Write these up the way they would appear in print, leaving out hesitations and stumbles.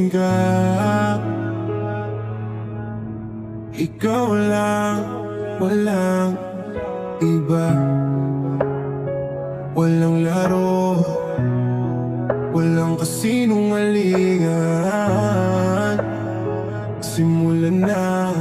ka. Ikaw lang, walang iba. Walang laro, walang kasinungalingan. Simulan na.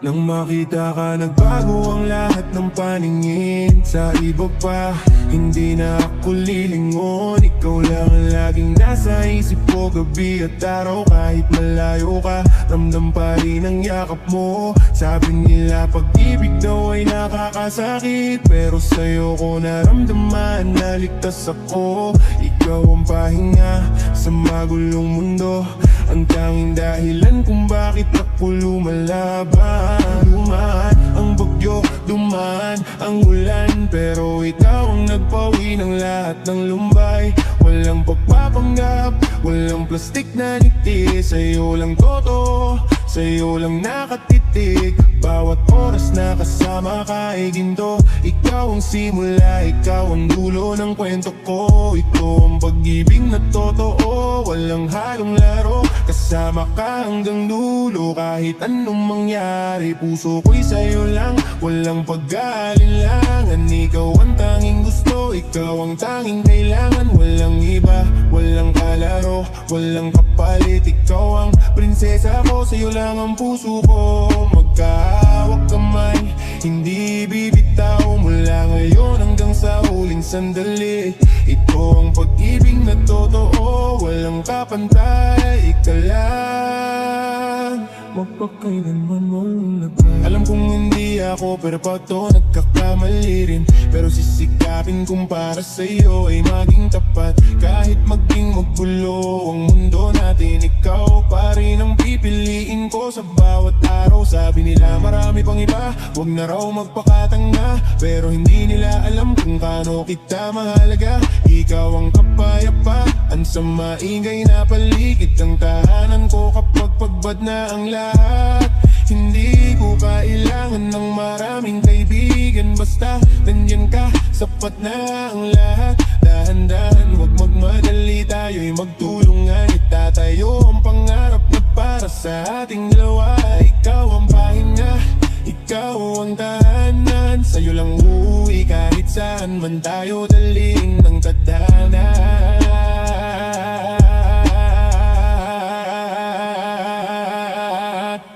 Nang makita ka, nagbago ang lahat ng paningin. Sa iba pa, hindi na ako lilingon. Ikaw lang ang laging nasa isip ko, gabi at araw. Kahit malayo ka, ramdam pa rin ang yakap mo. Sabi nila pag-ibig daw ay nakakasakit, pero sa'yo ko naramdaman na ligtas ako. Ikaw ang pahinga sa magulong mundo, ang tanging dahilan kung bakit ako lumalaban. Dumaan ang bagyo, dumaan ang ulan, pero ikaw ang nagpawi ng lahat ng lumbay. Walang pagpapanggap, walang plastik na ngiti. Sa'yo lang totoo, sa'yo lang nakatitig. Bawat oras na kasama ka ay ginto. Ikaw ang simula, ikaw ang dulo ng kwento ko. Ito ang pag-ibig na totoo, walang halong laro. Kasama ka hanggang dulo, kahit anong mangyari. Puso ko'y sa'yo lang, walang pag-aalinlangan. Ikaw ang tanging gusto, ikaw ang tanging kailangan. Walang iba, walang kalaro, walang kapalit. Ikaw ang prinsesa ko, sa'yo lang ang puso ko. Magkahawak kamay, hindi bibitaw. Mula ngayon hanggang sa huling sandali. Ito ang pag-ibig na totoo, walang kapantay. Ika lang, mapakailanman mong labay. Alam kong hindi ako perfecto, nagkakamali rin, pero sisikapin kung para sa'yo ay maging tapat. Kahit maging magulo ang mundo natin, ikaw pa rin ang pipiliin ko sa bawat araw. Sabi nila marami pang iba, wag na raw magpakatanga, pero hindi nila alam kung kaano kita mahalaga. Ikaw ang kapayapaan sa maingay na paligid, ang tahanan ko kapag pagbad na ang lahat. Hindi ko kailangan ng maraming kaibigan, basta nandyan ka, sapat na ang lahat. Dahan-dahan, wag magmadali, tayo'y magtulungan. Itatayo ang pangarap na para sa ating dalawa. Ikaw ang pahinga, ikaw ang tahanan. Sa'yo lang uuwi kahit saan man tayo daling ng tadhana.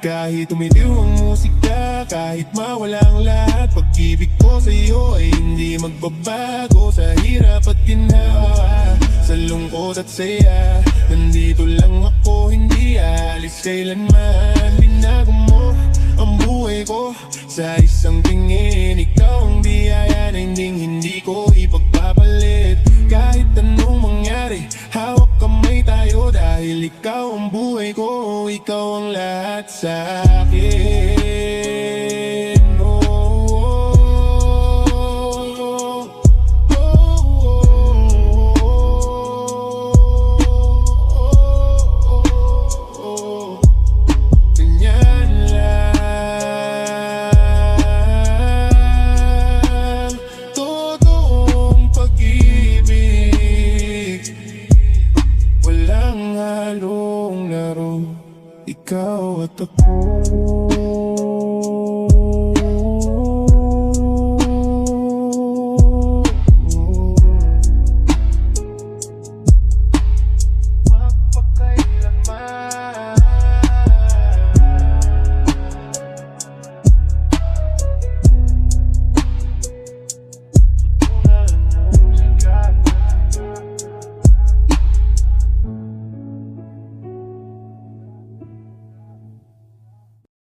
Kahit tumitiw ang musika, kahit mawala ang lahat, pag-ibig ko sa'yo ay hindi magbabago. Sa hirap at ginhawa, sa lungkot at saya, nandito lang ako, hindi alis kailanman. Binago mo ang buhay ko sa isang tingin. Ikaw ang biyaya na hindi ko ipagpapalit. Kahit anong mangyari, hawak kamay tayo. Dahil ikaw ang buhay ko, ikaw ang lahat sa akin.